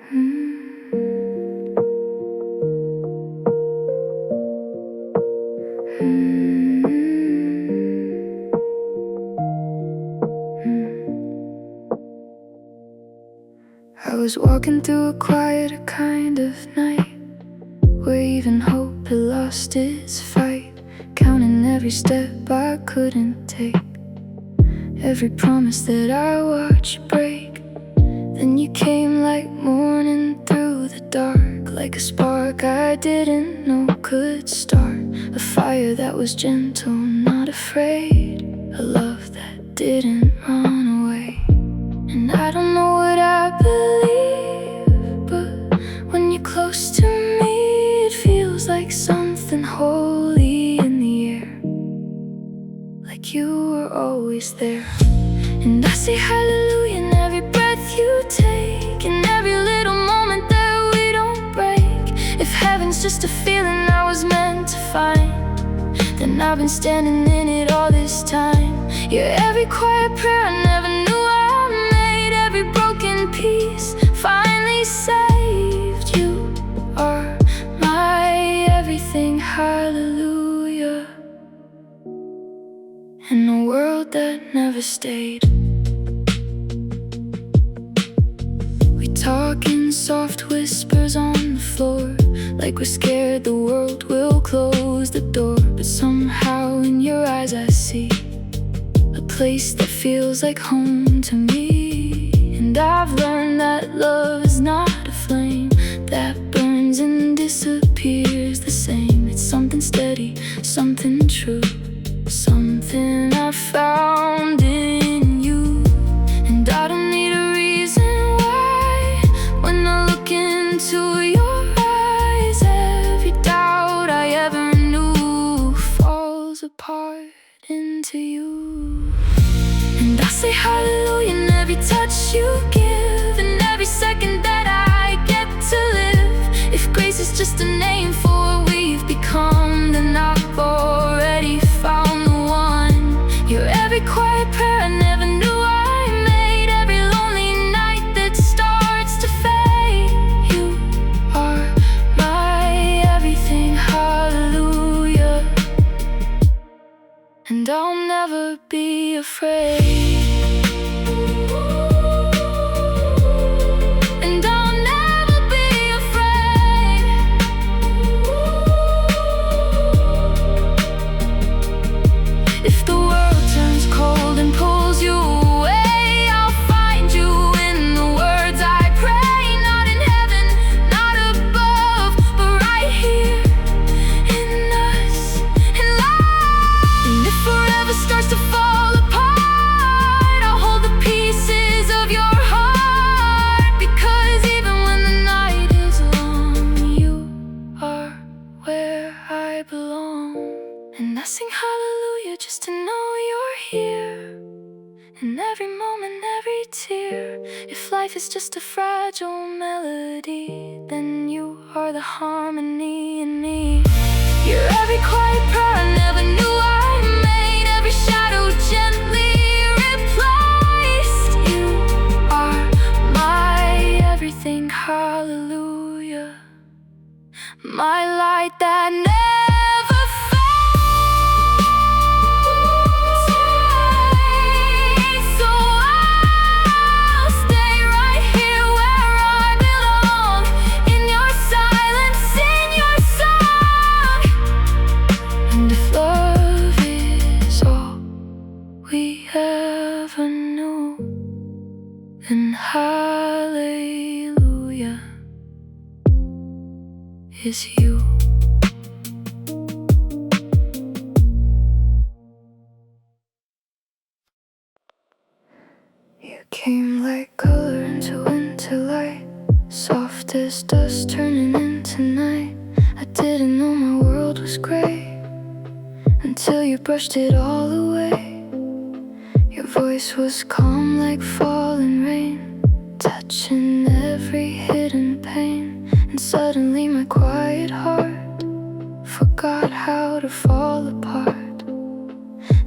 I was walking through a quieter kind of night, where even hope had lost its fight, counting every step I couldn't take, every promise that I watched break. Then you came like morning through the dark, like a spark I didn't know could start, a fire that was gentle, not afraid, a love that didn't run away. And I don't know what I believe, but when you're close to me, it feels like something holy in the air, like you were always there. And I say hallelujah in every breath you take, in every little moment that we don't break. If heaven's just a feeling I was meant to find, then I've been standing in it all this time. You're every quiet prayer I never knew I made, every broken piece finally saved. You are my everything, hallelujah, in a world that never stayed. We talk in soft whispers on the floor, like we're scared the world will close the door. But somehow in your eyes I see a place that feels like home to me. And I've learned that love is not a flame that burns and disappears the same. It's something steady, something true, something I found in you. And I don't need a reason why, when I look into your eyes, every doubt I ever knew falls apart into you. And I say hallelujah in every touch you give, and every second that I get to live. If grace is just a name for what we've become, then I've already found the one. You're every quiet prayer I never knew I made, every lonely night that starts to fade. You are my everything, hallelujah, and I'll never be afraid. And I'll never be afraid. If the world turns cold and pulls you away, I'll find you in the words I pray. Not in heaven, not above, but right here in us, in love. And if forever starts to fall apart, I'll hold the pieces of your heart, because even when the night is long, you are where I belong. And I sing hallelujah just to know you're here, in every moment, every tear. If life is just a fragile melody, then you are the harmony in me. You're every quiet prayer I never knew I made, every shadow gently replaced. You are my everything, hallelujah, my light that never fades. So I'll stay right here where I belong, in your silence, in your song. And if love is all we ever knew, then hallelujah is you. You came like color into winter light, soft as dust turning into night. I didn't know my world was gray until you brushed it all away. Your voice was calm like falling rain, touching every hidden pain. And suddenly my quiet heart forgot how to fall apart.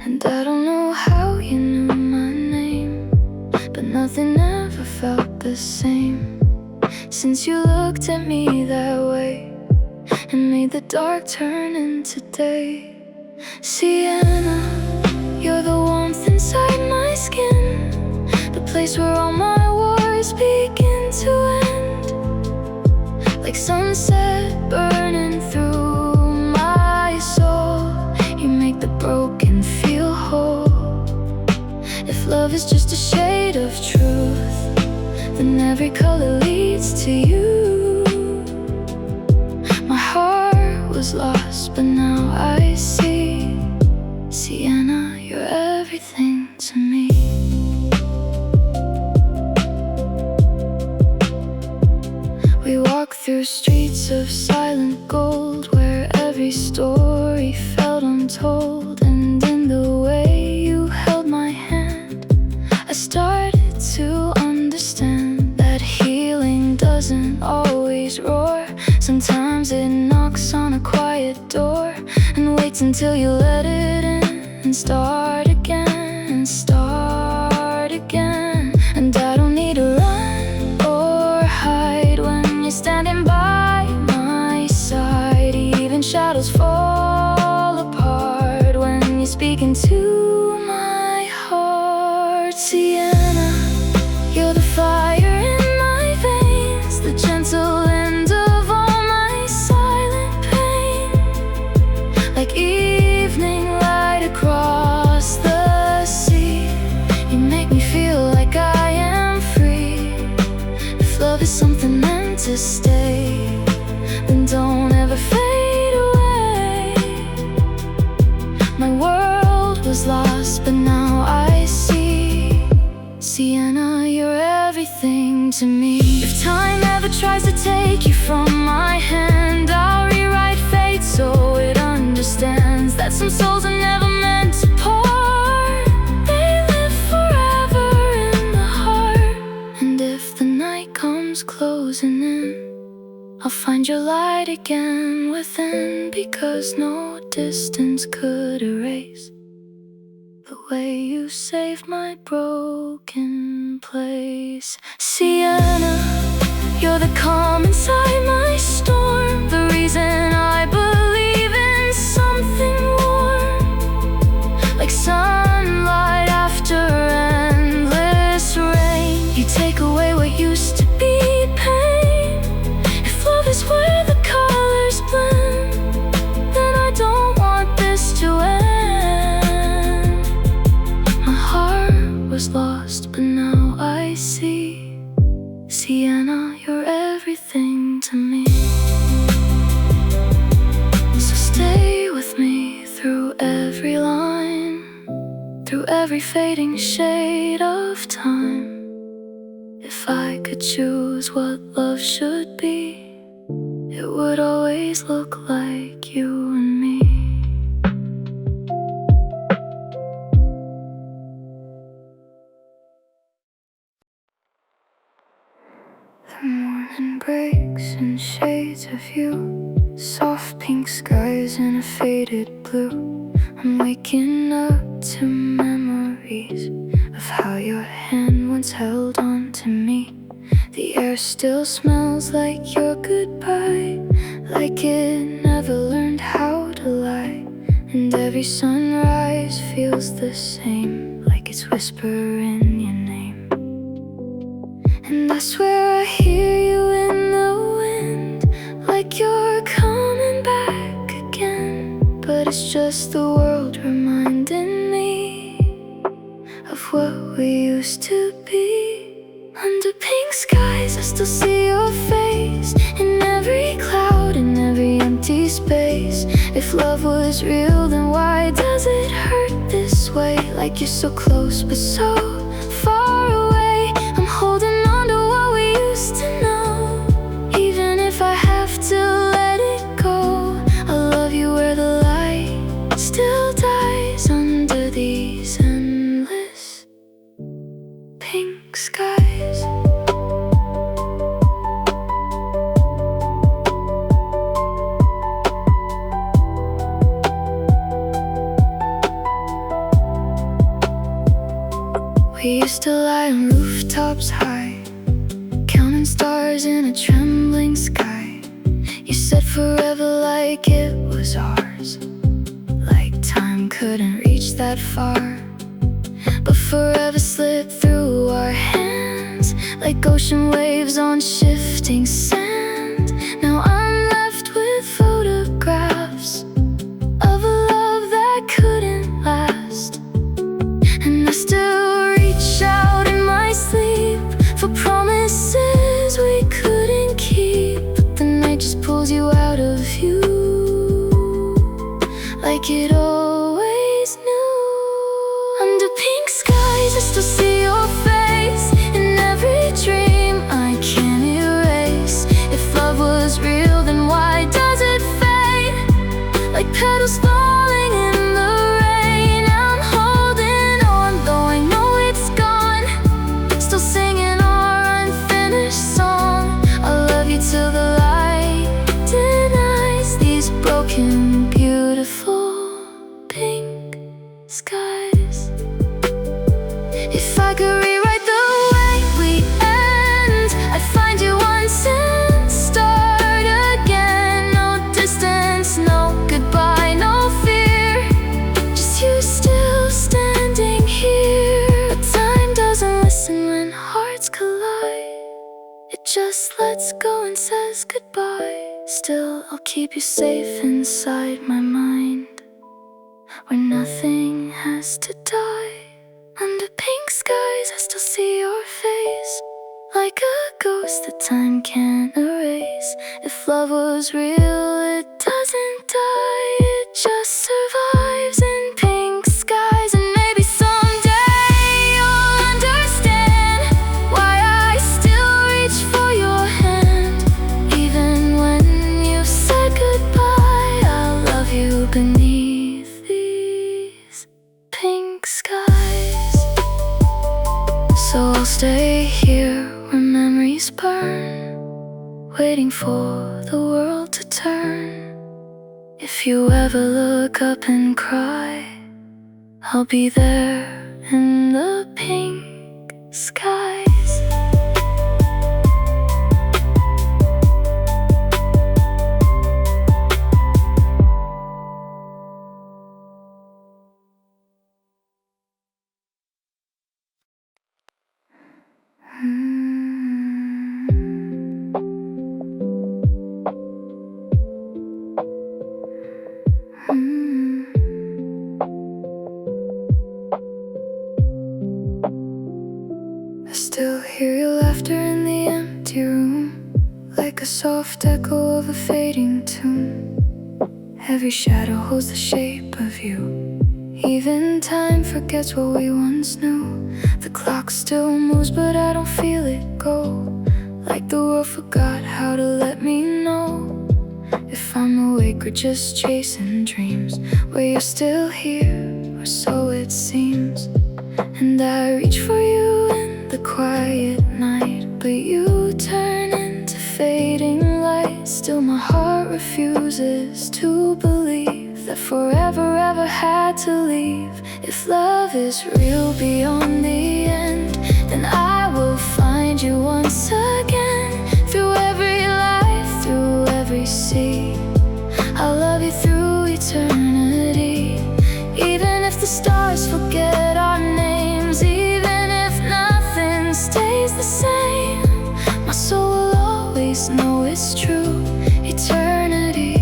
And I don't know how you knew my name, but nothing ever felt the same. since you looked at me that way and made the dark turn into day. Sienna, you're the warmth inside my skin, the place where all my wars begin to end. Like sunset burning through my soul, you make the broken feel whole. If love is just a shade of truth, then every color leads to you. My heart was lost, but now I see. Sienna, you're everything to me. We walk through streets of silent gold, where every story felt untold. And in the way you held my hand, I started to understand that healing doesn't always roar. Sometimes it knocks on a quiet door and waits until you let it in and start again, and start again. And I don't need to run or hide when you're standing by my side. Even shadows fall apart when you're speaking to my heart. Sienna, you're the fire in my veins, the gentle end of all my silent pain. Like evening light across the sea, you make me feel like I am free. If love is something meant to stay, then don't ever fade away. My world was lost, but now I see. Sienna, you're everything to me. If time ever tries to take you from my hand, I'll rewrite fate so it understands that some souls are never meant to part. They live forever in the heart. And if the night comes closing in, I'll find your light again within, because no distance could erase the way you saved my broken place. Sienna, you're the calm inside my storm, the reason I believe in something warm. Like sunlight after endless rain, you take away what used to be pain. If love is where the colors blend, then I don't want this to end. Was lost, but now I see. Sienna, you're everything to me. So stay with me through every line, through every fading shade of time. If I could choose what love should be, it would always look like you and me. The morning breaks in shades of you, soft pink skies and a faded blue. I'm waking up to memories of how your hand once held on to me. The air still smells like your goodbye, like it never learned how to lie. And every sunrise feels the same, like it's whispering your name. And I swear I hear you in the wind, like you're coming back again. But it's just the world reminding me of what we used to be. Under pink skies I still see your face, in every cloud, in every empty space. If love was real, then why does it hurt this way? Like you're so close but so far away. I'm holding on to what we used to know, even if I have to let it go. I love you where the light still dies, under these endless pink skies. We used to lie on rooftops high, counting stars stars in a trembling sky. You said forever like it was ours, like time couldn't reach that far. But forever slipped through our hands, like ocean waves on shifting sand. Now I'm left with photographs of a love that couldn't last. And I still reach out in my sleep for promises we couldn't keep. But the night just pulls you out of view, like it always knew. Under pink skies I still see your face in every dream I can't erase. If love was real, then why does it fade? Like petals falling in the rain. I'm holding on, though I know it's gone. Still singing our unfinished song. I love you till the light denies these broken, beautiful pink skies. If I could rewrite the way we end, I'd find you once and start again. No distance, no goodbye, no fear, just you still standing here. But time doesn't listen when hearts collide. It just lets go and says goodbye. Still, I'll keep you safe inside my mind, where nothing has to die. Under pink skies I still see your face, like a ghost that time can't erase. If love was real, it doesn't die, it just survives in pink skies. And maybe someday you'll understand why I still reach for your hand. Even when you said goodbye, I'll love you beneath these pink skies. So I'll stay here where memories burn, waiting for the world to turn. If you ever look up and cry, I'll be there in the pink skies. I still hear your laughter in the empty room, like a soft echo of a fading tune. Every shadow holds the shape of you. Even time forgets what we once knew. The clock still moves, but I don't feel it go. Like the world forgot how to let me know if I'm awake or just chasing dreams. Well, you're still here, or so it seems. And I reach for you in the quiet night, but you turn into fading light. Still my heart refuses to believe that forever ever had to leave. If love is real beyond the end, then I will find you once again. Through every life, through every sea, I'll love you through eternity. Even if the stars forget our names, even if nothing stays the same, my soul will always know it's true. Eternity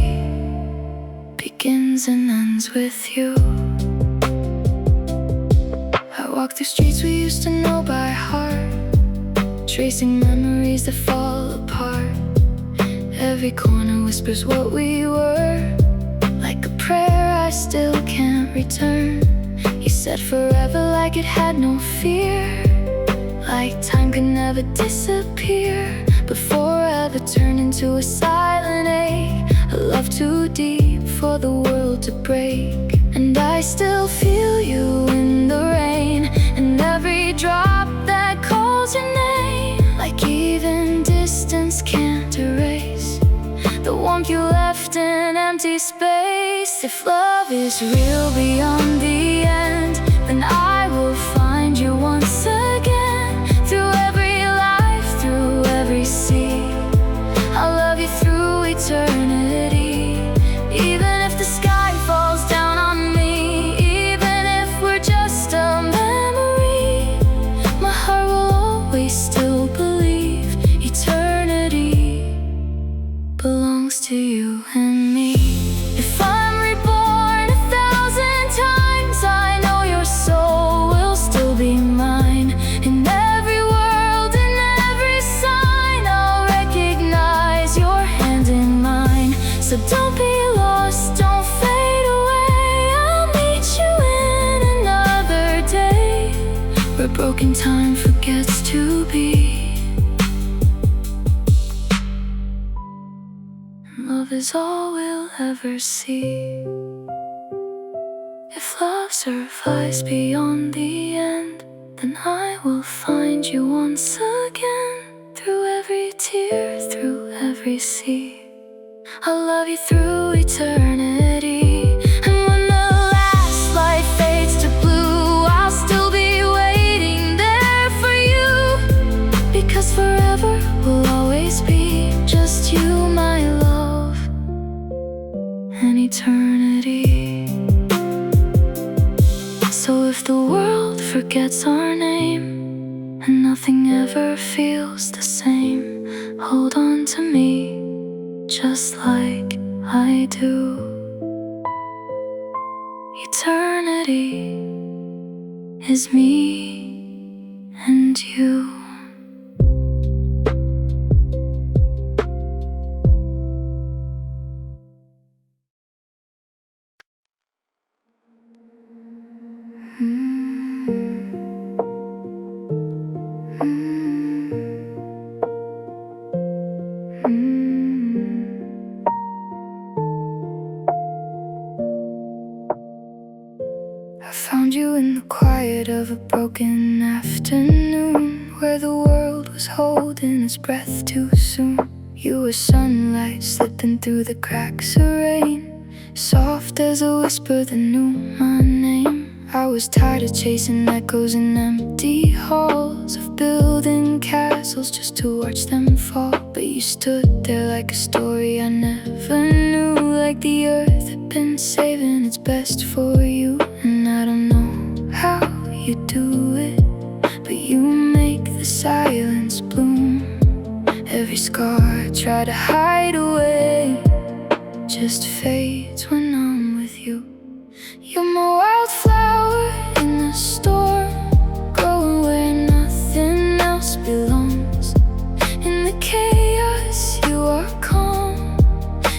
begins and ends with you. I walk through streets we used to know by heart, tracing memories that fall apart. Every corner whispers what we were, like a prayer I still can't return. You said forever like it had no fear, like time could never disappear. But forever turned into a silent ache, a love too deep for the world to break. And I still feel you in the rain, and every drop that calls your name, like even distance can't erase the warmth you left in empty space. If love is real beyond the end, then I will find you once again. Through every life, through every sea, still believe eternity belongs to you and me. If I'm reborn 1,000 times, I know your soul will still be mine. In every world, in every sign, I'll recognize your hand in mine. So don't be lost, don't fade away. I'll meet you in another day, where broken time forgets to be. Love is all we'll ever see. If love survives beyond the end, then I will find you once again. Through every tear, through every sea, I'll love you through eternity. And when the last light fades to blue, I'll still be waiting there for you. Because forever will always be just you, my love, and eternity. So if the world forgets our name and nothing ever feels the same, hold on to me just like I do. Eternity is me and you. I found you in the quiet of a broken afternoon, where the world was holding its breath too soon. You were sunlight slipping through the cracks of rain, soft as a whisper that knew my name. I was tired of chasing echoes in empty halls, of building castles just to watch them fall. But you stood there like a story I never knew, like the earth had been saving its best for you. And I don't know how you do it, but you make the silence bloom. Every scar I try to hide away just fades when I'm with you. You're my wildflower in the storm, growing where nothing else belongs. In the chaos, you are calm.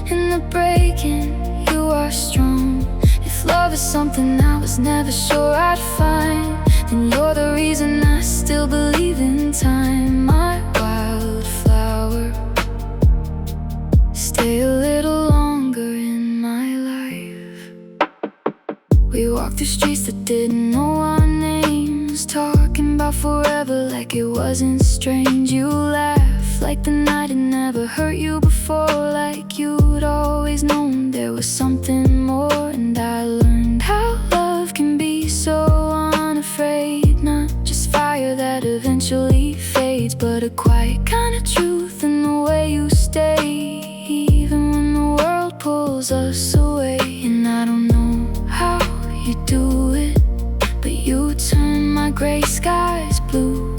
In the breaking, you are strong. If love is something I was never sure I'd find, then you're the reason I still believe in time. My wildflower, stay a little longer in my life. We walked through streets that didn't know our names, talking about forever like it wasn't strange. You laughed like the night had never hurt you before, like you'd always known there was something more. And I learned how love can be so unafraid, not just fire that eventually fades, but a quiet kind of truth in the way you stay, even when the world pulls us away. And I don't know how you do it, but you turn my gray skies blue.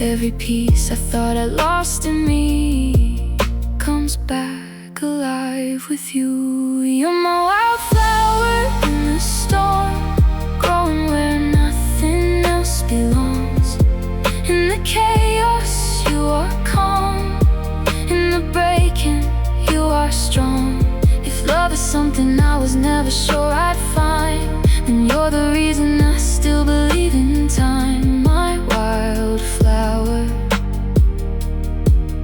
Every piece I thought I lost in me comes back alive with you. You're my wildflower in the storm, growing where nothing else belongs. In the chaos, you are calm. In the breaking, you are strong. If love is something I was never sure I'd find, then you're the reason I still believe in time. My wildflower,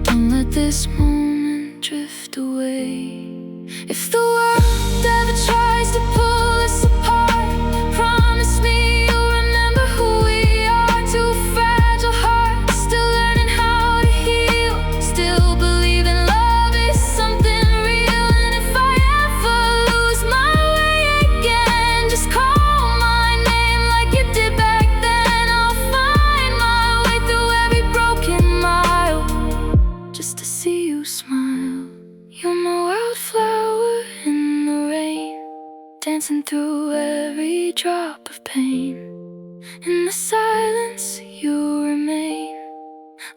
don't let this moment drift away. If the world ever tries to pull us apart, promise me you'll remember who we are. Two fragile hearts, still learning how to heal, still believing love is something real. And if I ever lose my way again, just call my name like you did back then. I'll find my way through every broken mile, just to see you smile. You're my wildflower in the rain, dancing through every drop of pain. In the silence you remain,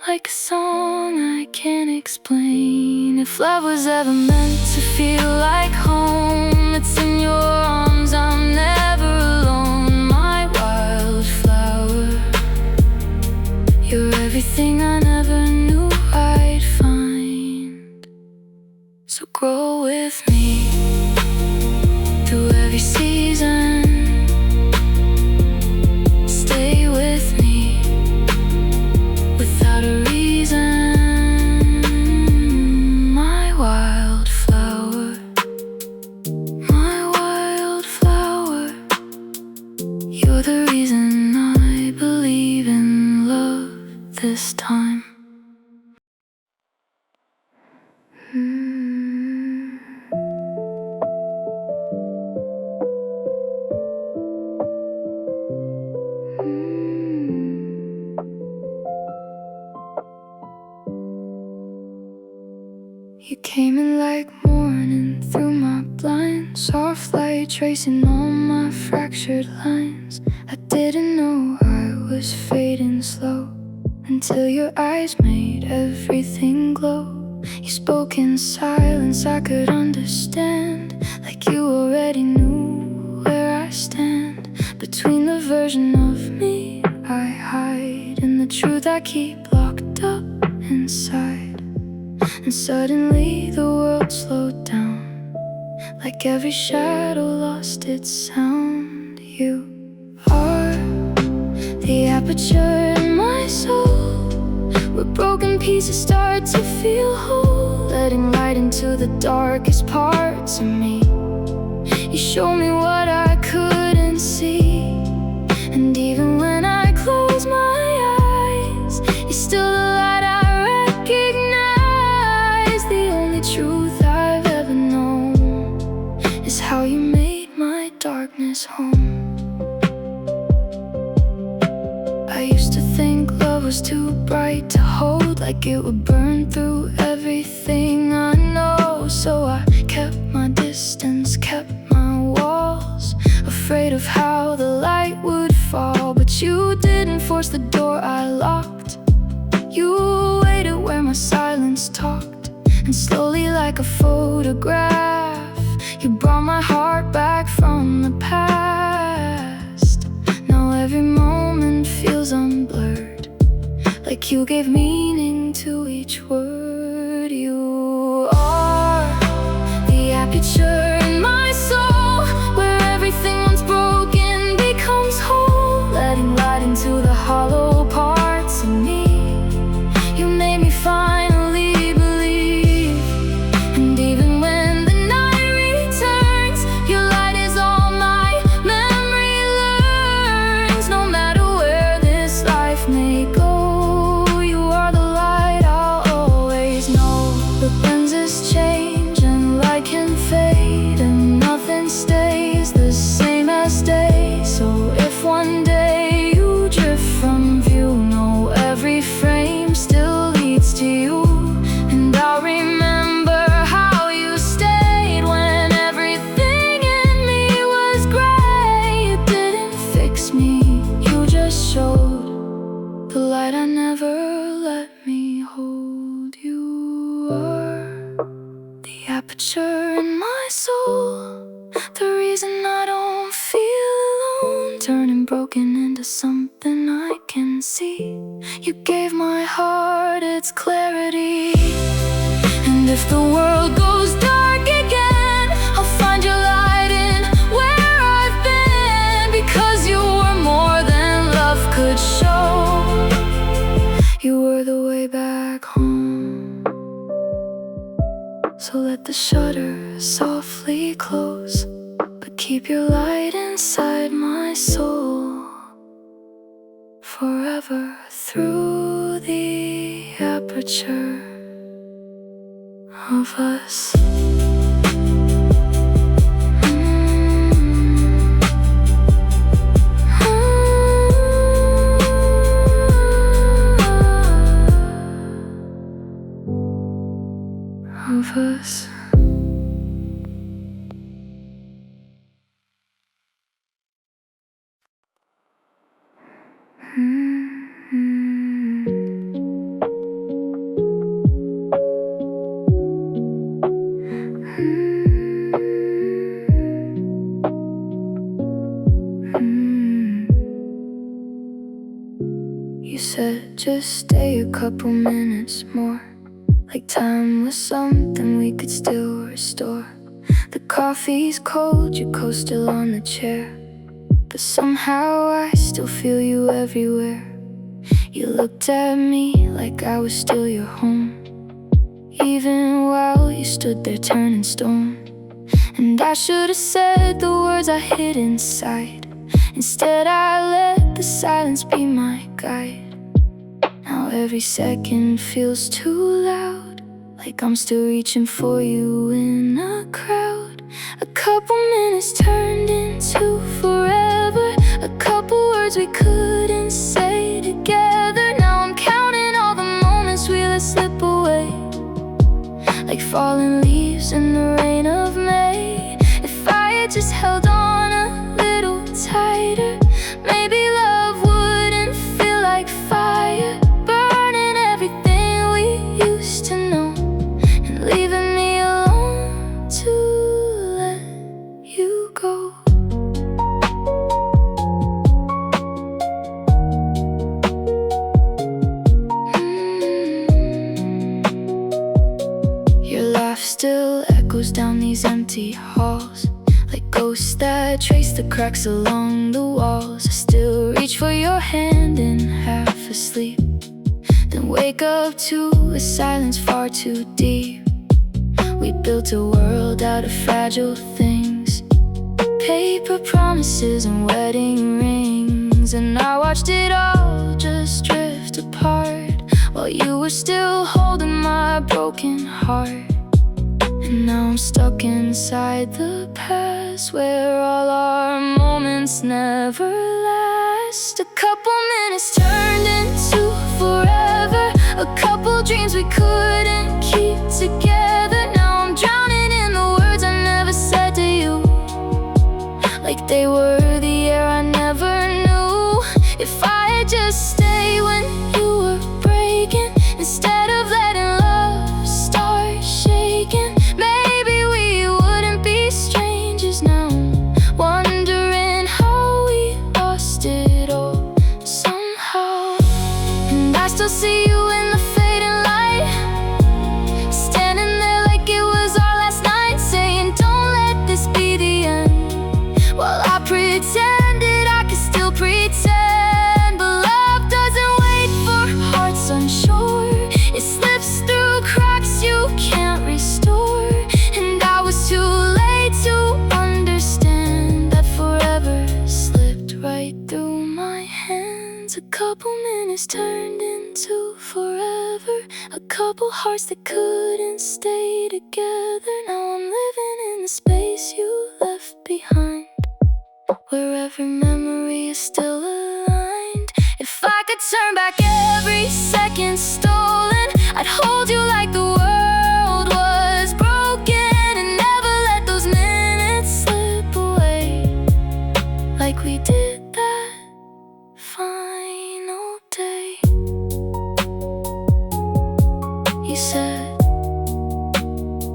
like a song I can't explain. If love was ever meant to feel like home, it's in your arms, I'm never alone. My wildflower, you're everything I never knew I'd find. So grow with me through every season. Stay with me without a reason. My wildflower, you're the reason I believe in love this time. You came in like morning through my blinds, soft light tracing all my fractured lines. I didn't know I was fading slow until your eyes made everything glow. You spoke in silence, I could understand, like you already knew where I stand. Between the version of me I hide and the truth I keep locked up inside. And suddenly the world slowed down, like every shadow lost its sound. You are the aperture in my soul, where broken pieces start to feel whole, letting light into the darkest parts of me. You show me what I couldn't see, and even when I close my eyes, you're still the light I recognize. The only truth I've ever known is how you made my darkness home. I used to think love was too bright to hold, like it would burn through everything I know. So I kept my distance, kept my walls, afraid of how the light would fall. But you didn't force the door I locked, you waited where my silence talked. And slowly like a photograph, you brought my heart back from the past. Now every moment feels unblurred, like you gave meaning to each word. You are the aperture in my soul, where everything once broken becomes whole, letting light into the hollow parts of me. You made me finally believe, and even when the night returns, your light is all my memory learns. No matter where this life may go, you are the light I'll always know. The lenses change and light can fade, and nothing stays the same as day. So if one day you drift from view, know every frame still leads to you. And I'll remember how you stayed when everything in me was gray. You didn't fix me, you just showed the light I never let me hold. You are the aperture in my soul, the reason I don't feel alone, turning broken into something I can see. You gave my heart its clarity, and if the world goes dark again, I'll find your light in where I've been. Because you were more than love could show, you were the way back home. So let the shutters softly close, but keep your light inside my soul, forever through the aperture of us. Of us. just stay a couple minutes more, like time was something we could still restore. The coffee's cold, your coat's still on the chair, but somehow I still feel you everywhere. You looked at me like I was still your home, even while you stood there turning stone. And I should have said the words I hid inside. Instead I let the silence be my guide. Now every second feels too loud, like I'm still reaching for you in a crowd. A couple minutes turned into forever, a couple words we couldn't say together. Now I'm counting all the moments we let slip away, like falling leaves in the rain of May. If I had just held on a little tighter, maybe love wouldn't feel like fire, burning everything we used to know, and leaving me alone to let you go. Your laugh still echoes down these empty halls, like ghosts that trace the cracks along the walls. I still reach for your hand in half asleep, then wake up to a silence far too deep. We built a world out of fragile things, paper promises and wedding rings, and I watched it all just drift apart, while you were still holding my broken heart. And now I'm stuck inside the past, where all our moments never last. A couple minutes turned into forever, a couple dreams we couldn't keep together. Now I'm drowning in the words I never said to you, like they were the air I never knew. If I had just stayed when you were breaking, instead of letting love start shaking, maybe we wouldn't be strangers now, wondering how we lost it all somehow. And I still see you in the fading light, standing there like it was our last night, saying don't let this be the end, while I pretended I could still pretend. But love doesn't wait for hearts unsure, it slips through cracks you can't restore. And I was too late to understand that forever slipped right through my hands. A couple minutes turned into forever, a couple hearts that couldn't stay together. Now I'm living in the space you left behind, where every memory is still aligned. If I could turn back every second stolen, I'd hold you like the world was broken, and never let those minutes slip away, like we did that final day. You said,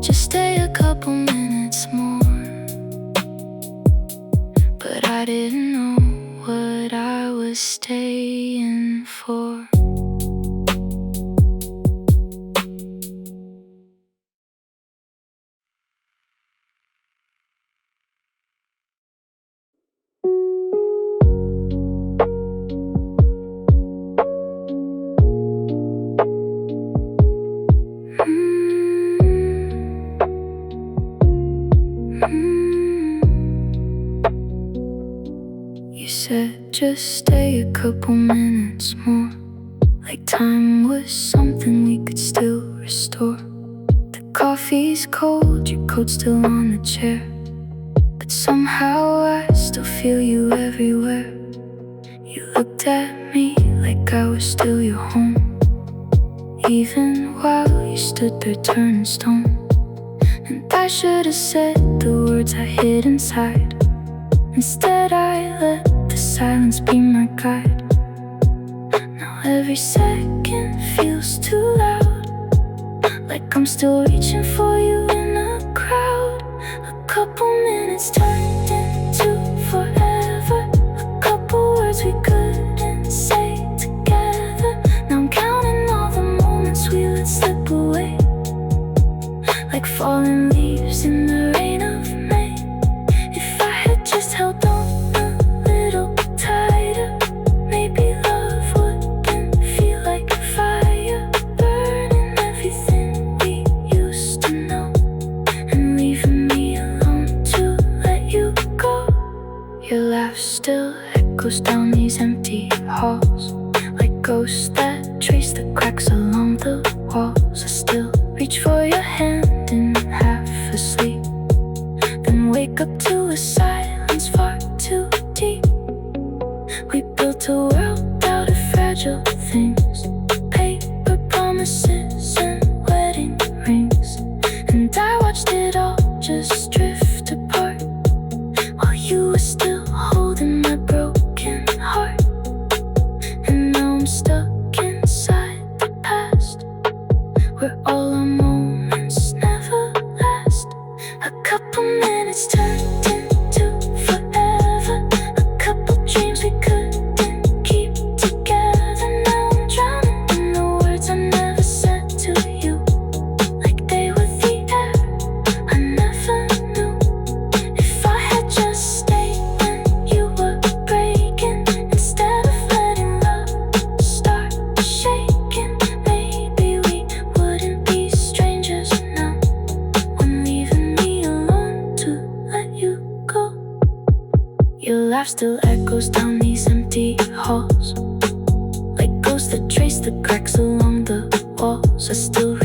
just stay a couple minutes more, but I didn't know what I was staying for. You said just stay a couple minutes more, like time was something we could still restore. The coffee's cold, your coat's still on the chair, but somehow I still feel you everywhere. You looked at me like I was still your home, even while you stood there turning stone. And I should have said the words I hid inside. Instead I let the silence be my guide. Now every second feels too loud, like I'm still reaching for you in a crowd. A couple minutes turned into forever, a couple words we couldn't say together. Now I'm counting falling leaves in the rain of May. If I had just held on a little tighter, maybe love wouldn't feel like a fire, burning everything we used to know, and leaving me alone to let you go. Your laugh still echoes down these empty halls, like ghosts that trace the cracks along the walls. I still reach for your hand in half asleep, then wake up to a silence far too deep. We built a world out of fragile things, paper promises and wedding rings, and I watched it all just drift apart, while you were still holding my broken heart. And now I'm stuck inside the past, where all our moments never last. A couple minutes turned into forever, a couple dreams we couldn't keep together. Now I'm drowning in the words I never said to you, like they were the air I never knew. If I had just stayed when you were breaking, instead of letting love start shaking, maybe we wouldn't be strangers now, when leaving me alone to let you go. Your laugh still echoes down these empty halls, like ghosts that trace the cracks along the walls. I still